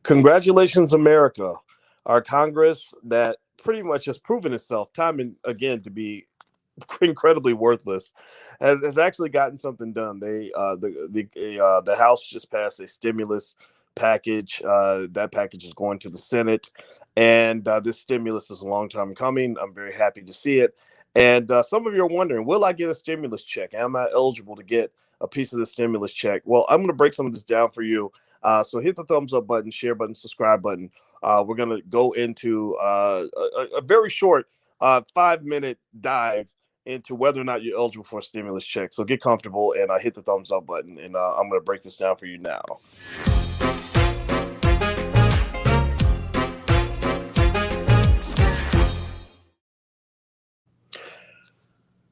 Congratulations, America. Our Congress that pretty much has proven itself time and again to be incredibly worthless has actually gotten something done. The House just passed a stimulus package. That package is going to the Senate, and this stimulus is a long time coming. I'm very happy to see it. And some of you are wondering, will I get a stimulus check? Am I eligible to get a piece of the stimulus check? Well, I'm going to break some of this down for you. So hit the thumbs up button, share button, subscribe button. We're going to go into a very short 5-minute dive into whether or not you're eligible for a stimulus check. So get comfortable and hit the thumbs up button. And I'm going to break this down for you now.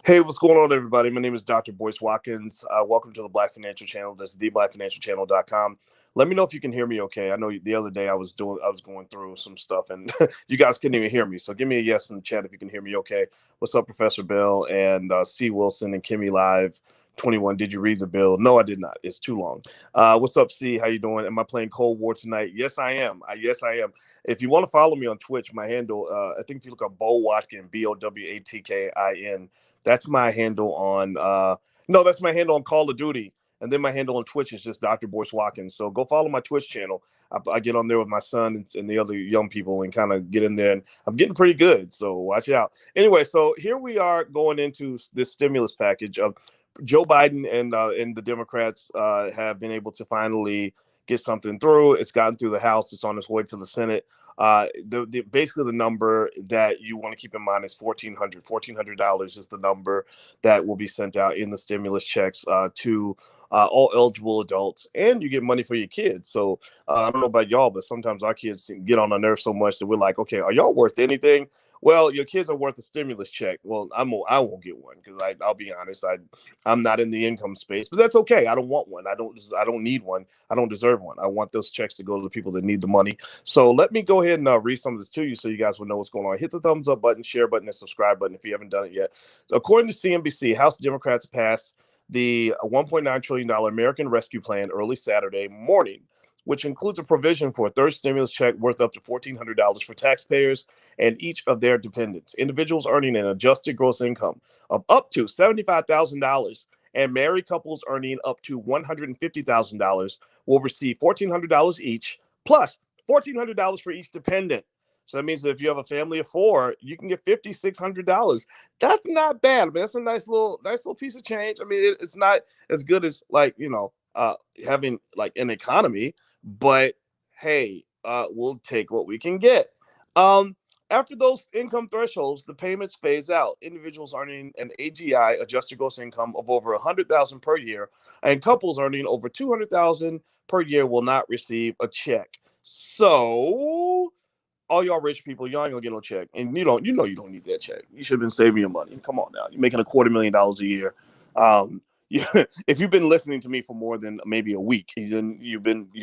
Hey, what's going on, everybody? My name is Dr. Boyce Watkins. Welcome to the Black Financial Channel. That's theblackfinancialchannel.com. Let me know if you can hear me okay. I know the other day I was going through some stuff and you guys couldn't even hear me. So give me a yes in the chat if you can hear me okay. What's up, Professor Bell and C. Wilson and Kimmy Live 21? Did you read the bill? No, I did not. It's too long. What's up, C? How you doing? Am I playing Cold War tonight? Yes, I am. Yes, I am. If you want to follow me on Twitch, my handle, I think if you look up Bo Watkin, BOWATKIN, that's my handle on that's my handle on Call of Duty. And then my handle on Twitch is just Dr. Boyce Watkins. So go follow my Twitch channel. I get on there with my son and the other young people and kind of get in there. And I'm getting pretty good. So watch out. Anyway, so here we are going into this stimulus package. Joe Biden and the Democrats have been able to finally get something through. It's gotten through the House. It's on its way to the Senate. Basically the number that you want to keep in mind is $1,400 is the number that will be sent out in the stimulus checks to all eligible adults, and you get money for your kids. So I don't know about y'all, but sometimes our kids get on our nerves so much that we're like, okay, are y'all worth anything? Well, your kids are worth a stimulus check. Well, I won't get one because I'll be honest, I'm not in the income space, but that's okay. I don't want one. I don't need one. I don't deserve one. I want those checks to go to the people that need the money. So let me go ahead and read some of this to you so you guys will know what's going on. Hit the thumbs up button, share button, and subscribe button if you haven't done it yet. According to CNBC, House Democrats passed the $1.9 trillion American Rescue Plan early Saturday morning, which includes a provision for a third stimulus check worth up to $1,400 for taxpayers and each of their dependents. Individuals earning an adjusted gross income of up to $75,000 and married couples earning up to $150,000 will receive $1,400 each, plus $1,400 for each dependent. So that means that if you have a family of 4, you can get $5,600. That's not bad. I mean, that's a nice little piece of change. I mean, it's not as good as having like an economy, but hey, we'll take what we can get. After those income thresholds, the payments phase out. Individuals earning an AGI, adjusted gross income, of over $100,000 per year, and couples earning over $200,000 per year will not receive a check. So all y'all rich people, y'all ain't gonna get no check, and you don't need that check. You should have been saving your money. Come on now, you're making $250,000 a year. If you've been listening to me for more than maybe a week, then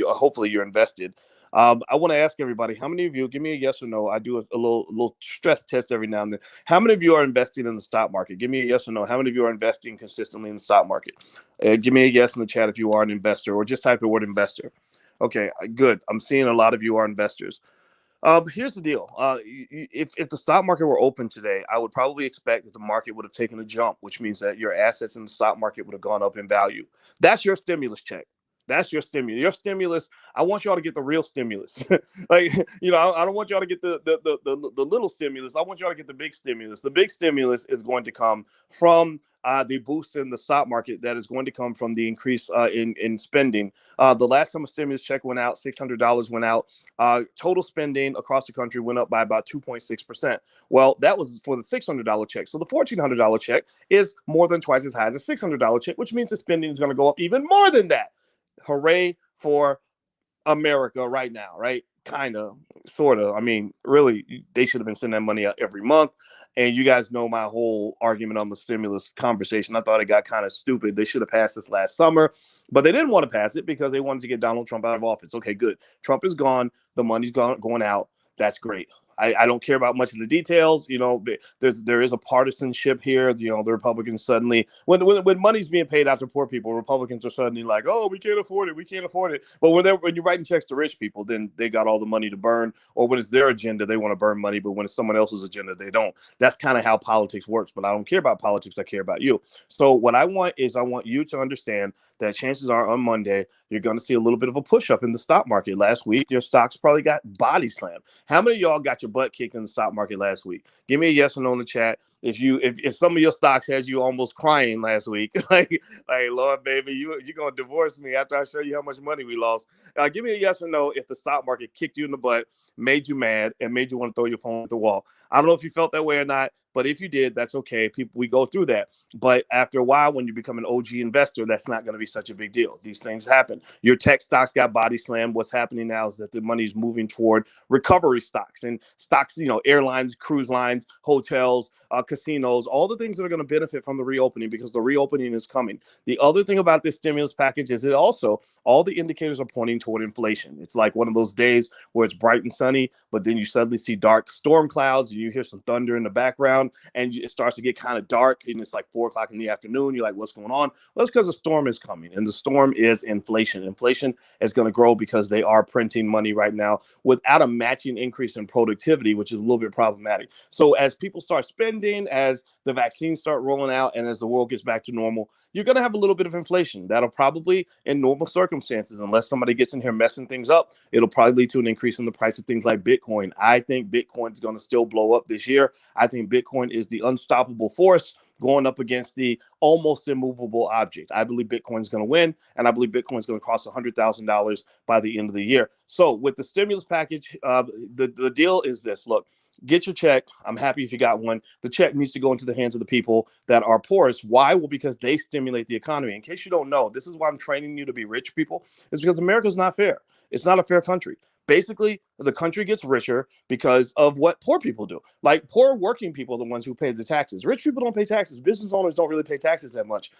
hopefully you're invested. I want to ask everybody, how many of you, give me a yes or no. I do a little stress test every now and then. How many of you are investing in the stock market? Give me a yes or no. How many of you are investing consistently in the stock market? Give me a yes in the chat if you are an investor, or just type the word investor. Okay, good. I'm seeing a lot of you are investors. Here's the deal. If the stock market were open today, I would probably expect that the market would have taken a jump, which means that your assets in the stock market would have gone up in value. That's your stimulus check. That's your stimulus. Your stimulus. I want y'all to get the real stimulus. I don't want y'all to get the little stimulus. I want y'all to get the big stimulus. The big stimulus is going to come from the boost in the stock market that is going to come from the increase in spending. The last time a stimulus check went out, $600 went out. Total spending across the country went up by about 2.6%. Well, that was for the $600 check. So the $1,400 check is more than twice as high as a $600 check, which means the spending is going to go up even more than that. Hooray for America right now, right? Kind of, sort of. I mean, really, they should have been sending that money out every month. And you guys know my whole argument on the stimulus conversation. I thought it got kind of stupid. They should have passed this last summer, but they didn't want to pass it because they wanted to get Donald Trump out of office. Okay, good. Trump is gone. The money's going out. That's great. I don't care about much of the details. There is a partisanship here. The Republicans suddenly, when money's being paid out to poor people, Republicans are suddenly like, oh, we can't afford it, we can't afford it. But when you're writing checks to rich people, then they got all the money to burn. Or when it's their agenda, they want to burn money. But when it's someone else's agenda, they don't. That's kind of how politics works. But I don't care about politics. I care about you. So what I want you to understand that chances are on Monday, you're going to see a little bit of a push up in the stock market. Last week, your stocks probably got body slammed. How many of y'all got your butt kicked in the stock market last week? Give me a yes or no in the chat. If some of your stocks had you almost crying last week, like Lord, baby, you're going to divorce me after I show you how much money we lost. Give me a yes or no if the stock market kicked you in the butt, made you mad, and made you want to throw your phone at the wall. I don't know if you felt that way or not, but if you did, that's okay. We go through that. But after a while, when you become an OG investor, that's not going to be such a big deal. These things happen. Your tech stocks got body slammed. What's happening now is that the money is moving toward recovery stocks and stocks, airlines, cruise lines, hotels, casinos, all the things that are going to benefit from the reopening because the reopening is coming. The other thing about this stimulus package is all the indicators are pointing toward inflation. It's like one of those days where it's bright and sunny, but then you suddenly see dark storm clouds and you hear some thunder in the background and it starts to get kind of dark and it's like 4 o'clock in the afternoon. You're like, what's going on? Well, it's because a storm is coming, and the storm is inflation. Inflation is going to grow because they are printing money right now without a matching increase in productivity, which is a little bit problematic. So as people start spending, as the vaccines start rolling out, and as the world gets back to normal, you're going to have a little bit of inflation. That'll probably, in normal circumstances, unless somebody gets in here messing things up, it'll probably lead to an increase in the price of things like Bitcoin. I think Bitcoin is going to still blow up this year. I think Bitcoin is the unstoppable force going up against the almost immovable object. I believe Bitcoin is going to win, and I believe Bitcoin is going to cost $100,000 by the end of the year. So with the stimulus package, the deal is this. Look, get your check. I'm happy if you got one. The check needs to go into the hands of the people that are poorest. Why? Well, because they stimulate the economy. In case you don't know, this is why I'm training you to be rich people. It's because America's not fair. It's not a fair country. Basically, the country gets richer because of what poor people do. Like poor working people are the ones who pay the taxes. Rich people don't pay taxes. Business owners don't really pay taxes that much.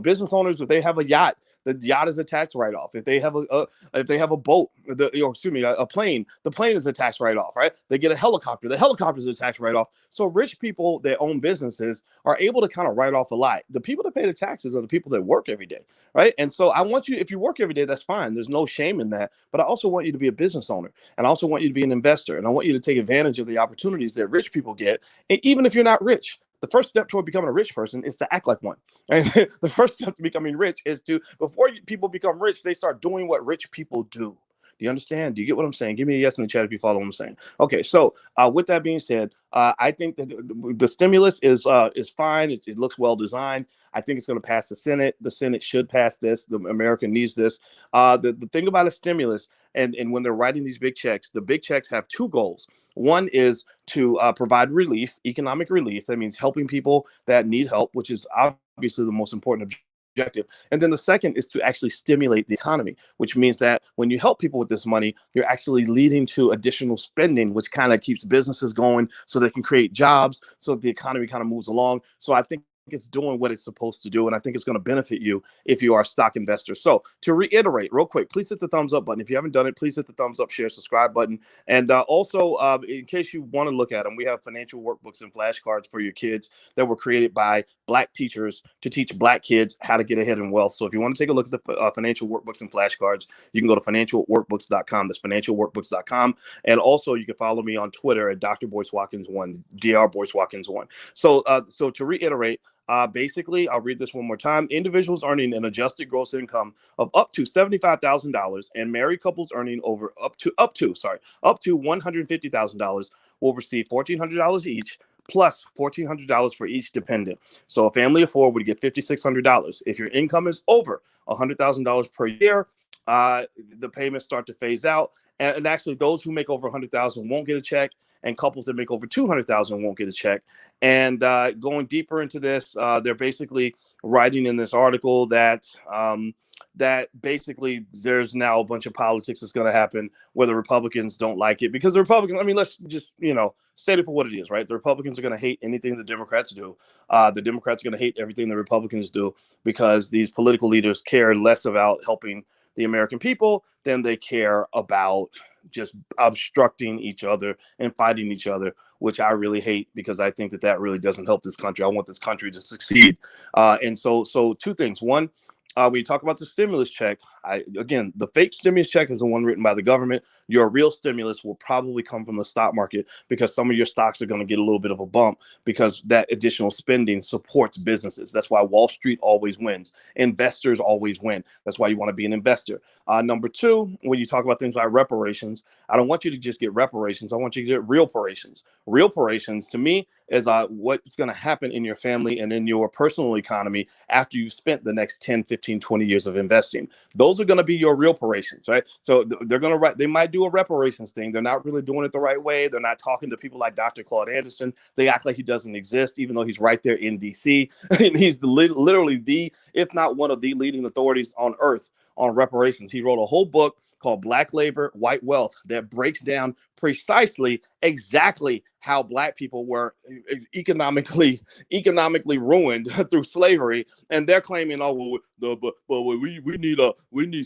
Business owners, if they have a yacht, the yacht is a tax write-off. If they have a boat, a plane, the plane is a tax write-off, right? They get a helicopter, the helicopter is a tax write-off. So rich people that own businesses are able to kind of write off a lot. The people that pay the taxes are the people that work every day, right? And so I want you, if you work every day, that's fine. There's no shame in that. But I also want you to be a business owner, and I also want you to be an investor, and I want you to take advantage of the opportunities that rich people get, and even if you're not rich. The first step toward becoming a rich person is to act like one. And the first step to becoming rich is before people become rich, they start doing what rich people do. Do you understand? Do you get what I'm saying? Give me a yes in the chat if you follow what I'm saying. Okay, so with that being said, I think that the stimulus is fine. It looks well designed. I think it's going to pass the Senate. The Senate should pass this. America needs this. The thing about a stimulus, and when they're writing these big checks, the big checks have two goals. One is to provide relief, economic relief. That means helping people that need help, which is obviously the most important objective. And then the second is to actually stimulate the economy, which means that when you help people with this money, you're actually leading to additional spending, which kind of keeps businesses going so they can create jobs, so the economy kind of moves along. So I think it's doing what it's supposed to do, and I think it's going to benefit you if you are a stock investor. So to reiterate real quick, please hit the thumbs up button. If you haven't done it, please hit the thumbs up, share, subscribe button. And also, in case you want to look at them, we have financial workbooks and flashcards for your kids that were created by Black teachers to teach Black kids how to get ahead in wealth. So if you want to take a look at the financial workbooks and flashcards, you can go to financialworkbooks.com. That's financialworkbooks.com. And also, you can follow me on Twitter at Dr. Boyce Watkins 1, Dr. Boyce Watkins 1. So to reiterate, basically, I'll read this one more time. Individuals earning an adjusted gross income of up to $75,000 and married couples earning up to $150,000 will receive $1,400 each, plus $1,400 for each dependent. So a family of four would get $5,600. If your income is over $100,000 per year, the payments start to phase out. And actually, those who make over $100,000 won't get a check, and couples that make over $200,000 won't get a check. And going deeper into this, they're basically writing in this article that basically there's now a bunch of politics that's going to happen where the Republicans don't like it, because the Republicans, I mean, let's just, state it for what it is, right? The Republicans are going to hate anything the Democrats do. The Democrats are going to hate everything the Republicans do, because these political leaders care less about helping the American people than they care about just obstructing each other and fighting each other, which I really hate, because I think that really doesn't help this country. I want this country to succeed. And so two things. One, when you talk about the stimulus check, again, the fake stimulus check is the one written by the government. Your real stimulus will probably come from the stock market, because some of your stocks are going to get a little bit of a bump, because that additional spending supports businesses. That's why Wall Street always wins. Investors always win. That's why you want to be an investor. Number two, when you talk about things like reparations, I don't want you to just get reparations. I want you to get real reparations. Real reparations, to me, is what's going to happen in your family and in your personal economy after you've spent the next 10, 15, 20 years of investing. Those are going to be your real reparations, right? So they're going to they might do a reparations thing. They're not really doing it the right way. They're not talking to people like Dr. Claude Anderson. They act like he doesn't exist, even though he's right there in DC. And he's literally the, if not one of the leading authorities on earth on reparations. He wrote a whole book called Black Labor, White Wealth that breaks down precisely exactly how Black people were economically ruined through slavery. And they're claiming, oh, well, we need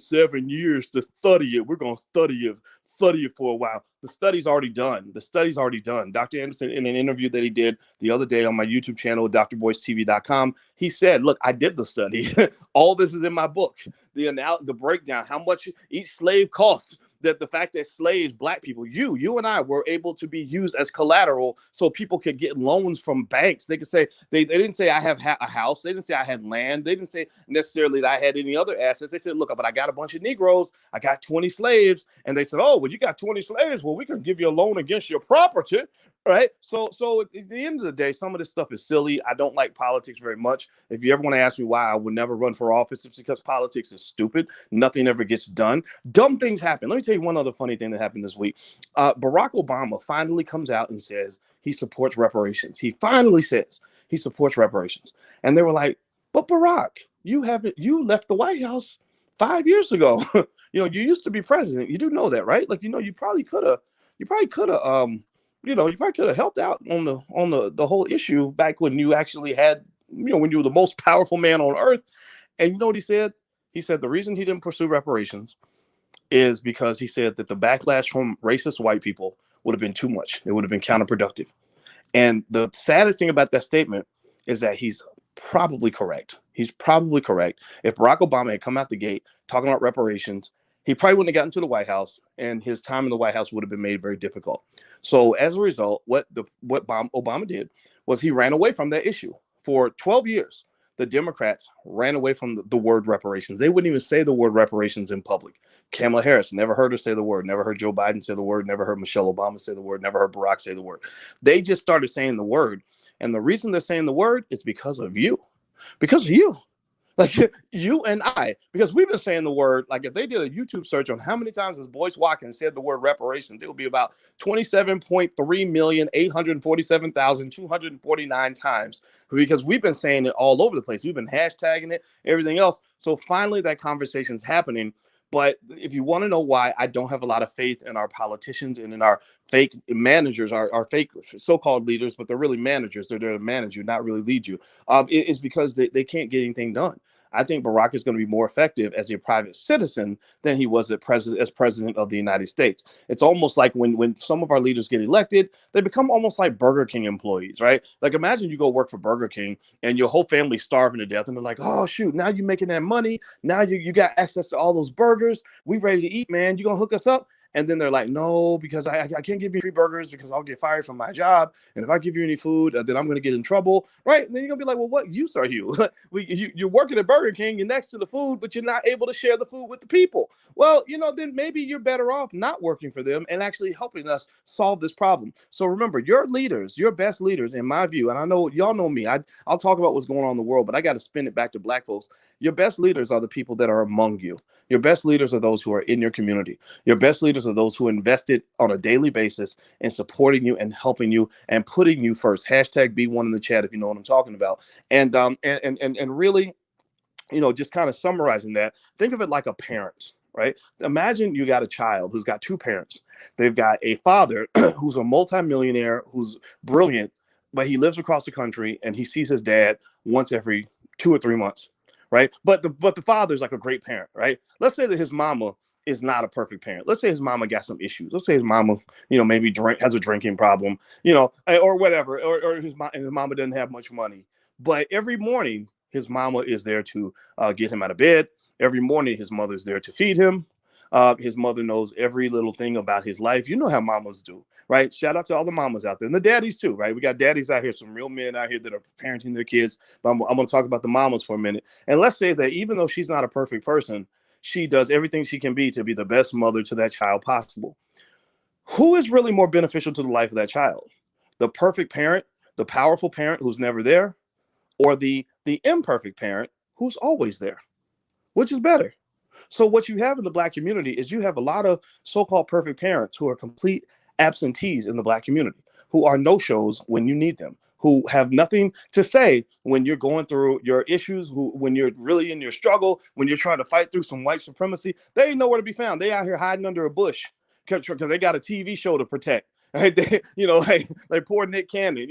7 years to study it. We're gonna study it for a while. The study's already done. Dr. Anderson, in an interview that he did the other day on my YouTube channel, drboycetv.com, he said, look, I did the study. All this is in my book. The breakdown, how much each slave costs, that the fact that slaves, Black people, you and I were able to be used as collateral so people could get loans from banks. They could say, they didn't say I have a house. They didn't say I had land. They didn't say necessarily that I had any other assets. They said, look, but I got a bunch of Negroes. I got 20 slaves. And they said, oh, well, you got 20 slaves. Well, we can give you a loan against your property. Right. So at the end of the day, some of this stuff is silly. I don't like politics very much. If you ever want to ask me why I would never run for office, it's because politics is stupid. Nothing ever gets done. Dumb things happen. Let me tell you one other funny thing that happened this week. Barack Obama finally comes out and says he supports reparations. He finally says he supports reparations. And they were like, but Barack, you left the White House 5 years ago. You used to be president. You do know that, right? Like, you probably could have helped out on the whole issue back when you actually had, when you were the most powerful man on earth. And you know what he said? He said the reason he didn't pursue reparations is because he said that the backlash from racist white people would have been too much. It would have been counterproductive. And the saddest thing about that statement is that he's probably correct. He's probably correct. If Barack Obama had come out the gate talking about reparations, he probably wouldn't have gotten to the White House, and his time in the White House would have been made very difficult. So as a result, what Obama did was he ran away from that issue. For 12 years, the Democrats ran away from the word reparations. They wouldn't even say the word reparations in public. Kamala Harris, never heard her say the word, never heard Joe Biden say the word, never heard Michelle Obama say the word, never heard Barack say the word. They just started saying the word. And the reason they're saying the word is because of you. Because of you. Like you and I, because we've been saying the word, like if they did a YouTube search on how many times has Boyce Watkins said the word reparations, it would be about 27.3,847,249 times, because we've been saying it all over the place. We've been hashtagging it, everything else. So finally that conversation's happening. But if you want to know why I don't have a lot of faith in our politicians and in our fake managers, our fake so-called leaders, but they're really managers. They're there to manage you, not really lead you. It's because they can't get anything done. I think Barack is going to be more effective as a private citizen than he was as president of the United States. It's almost like when some of our leaders get elected, they become almost like Burger King employees, right? Like imagine you go work for Burger King and your whole family's starving to death, and they're like, oh shoot, now you're making that money. Now you got access to all those burgers. We ready to eat, man. You gonna hook us up? And then they're like, no, because I can't give you free burgers because I'll get fired from my job. And if I give you any food, then I'm going to get in trouble. Right. And then you're going to be like, well, what use are you? You're working at Burger King. You're next to the food, but you're not able to share the food with the people. Well, then maybe you're better off not working for them and actually helping us solve this problem. So remember, your leaders, your best leaders, in my view, and I know y'all know me, I'll talk about what's going on in the world, but I got to spin it back to Black folks. Your best leaders are the people that are among you. Your best leaders are those who are in your community. Your best leaders are those who invested on a daily basis in supporting you and helping you and putting you first. Hashtag be1 in the chat if you know what I'm talking about. And really, just kind of summarizing that, think of it like a parent, right? Imagine you got a child who's got two parents. They've got a father who's a multimillionaire, who's brilliant, but he lives across the country and he sees his dad once every 2 or 3 months. Right. But the father's like a great parent. Right. Let's say that his mama is not a perfect parent. Let's say his mama got some issues. Let's say his mama, maybe has a drinking problem, or whatever, or his mama doesn't have much money. But every morning, his mama is there to get him out of bed. Every morning, his mother's there to feed him. His mother knows every little thing about his life. You know how mamas do, right? Shout out to all the mamas out there and the daddies too, right? We got daddies out here, some real men out here that are parenting their kids. But I'm going to talk about the mamas for a minute. And let's say that even though she's not a perfect person, she does everything she can be to be the best mother to that child possible. Who is really more beneficial to the life of that child? The perfect parent, the powerful parent who's never there, or the imperfect parent who's always there? Which is better? So what you have in the Black community is you have a lot of so-called perfect parents who are complete absentees in the Black community, who are no-shows when you need them, who have nothing to say when you're going through your issues, when you're really in your struggle, when you're trying to fight through some white supremacy. They ain't nowhere to be found. They out here hiding under a bush because they got a TV show to protect. Right? They, like poor Nick Cannon,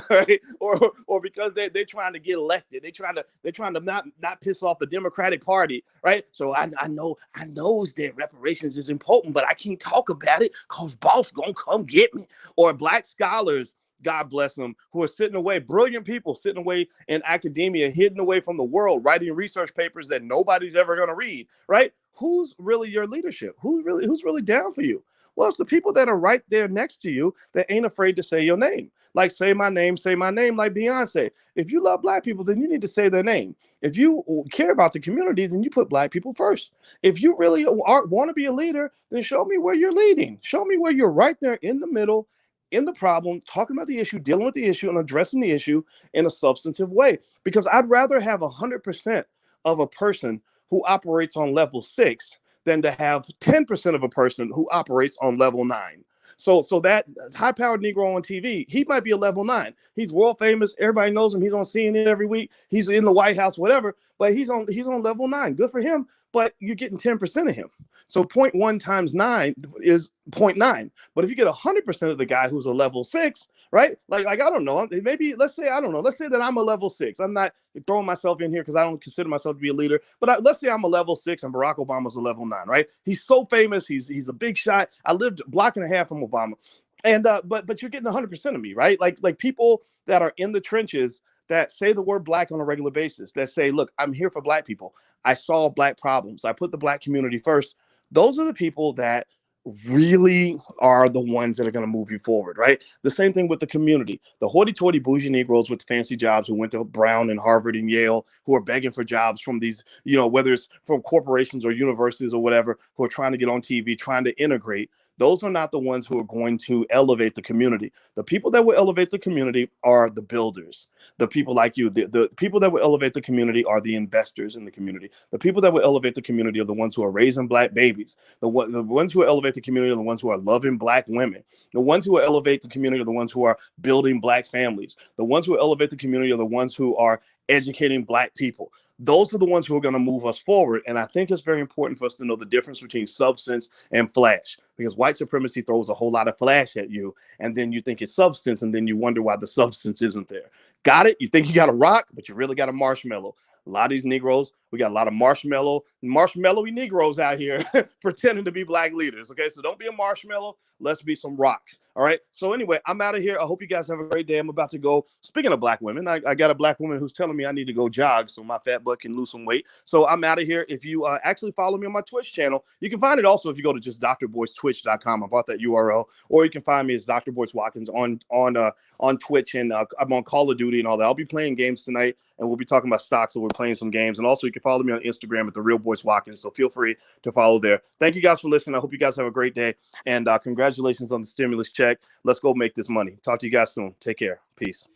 right? Or because they're trying to get elected, they're trying to not piss off the Democratic Party, right? So I know that reparations is important, but I can't talk about it because boss gonna come get me. Or Black scholars, God bless them, who are sitting away, brilliant people sitting away in academia, hidden away from the world, writing research papers that nobody's ever going to read, right? Who's really your leadership? Who's really down for you? Well, it's the people that are right there next to you that ain't afraid to say your name. Like, say my name, like Beyonce. If you love Black people, then you need to say their name. If you care about the community, then you put Black people first. If you really want to be a leader, then show me where you're leading. Show me where you're right there in the middle, in the problem, talking about the issue, dealing with the issue, and addressing the issue in a substantive way. Because I'd rather have 100% of a person who operates on level 6 than to have 10% of a person who operates on level 9. So that high-powered Negro on TV, he might be a level 9. He's world famous. Everybody knows him. He's on CNN every week. He's in the White House, whatever. But he's on level 9. Good for him. But you're getting 10% of him. So 0.1 times 9 is 0.9. But if you get 100% of the guy who's a level 6, right? Like I don't know. Maybe let's say that I'm a level 6. I'm not throwing myself in here because I don't consider myself to be a leader. But let's say I'm a level 6 and Barack Obama's a level 9, right? He's so famous. He's a big shot. I lived a block and a half from Obama. And but you're getting 100% of me, right? Like people that are in the trenches that say the word Black on a regular basis, that say, look, I'm here for Black people. I solve Black problems. I put the Black community first. Those are the people that really are the ones that are going to move you forward, right? The same thing with the community. The hoity-toity bougie Negroes with fancy jobs who went to Brown and Harvard and Yale, who are begging for jobs from these, whether it's from corporations or universities or whatever, who are trying to get on TV, trying to integrate. Those are not the ones who are going to elevate the community. The people that will elevate the community are the builders. The people like you. The people that will elevate the community are the investors in the community. The people that will elevate the community are the ones who are raising Black babies. The ones who will elevate the community are the ones who are loving Black women. The ones who will elevate the community are the ones who are building Black families. The ones who will elevate the community are the ones who are educating Black people. Those are the ones who are going to move us forward. And I think it's very important for us to know the difference between substance and flash, because white supremacy throws a whole lot of flash at you. And then you think it's substance. And then you wonder why the substance isn't there. Got it? You think you got a rock, but you really got a marshmallow. A lot of these Negroes, we got a lot of marshmallowy Negroes out here pretending to be Black leaders. Okay, so don't be a marshmallow. Let's be some rocks. All right. So anyway, I'm out of here. I hope you guys have a great day. I'm about to go. Speaking of Black women, I got a Black woman who's telling me I need to go jog so my fat butt can lose some weight. So I'm out of here. If you actually follow me on my Twitch channel, you can find it also if you go to just drboycetwitch.com. I bought that URL. Or you can find me as Dr. Boyce Watkins on Twitch, and I'm on Call of Duty and all that. I'll be playing games tonight, and we'll be talking about stocks. So we're playing some games. And also you can follow me on Instagram at The Real Boyce Watkins. So feel free to follow there. Thank you guys for listening. I hope you guys have a great day. And congratulations on the stimulus check. Let's go make this money. Talk to you guys soon. Take care. Peace.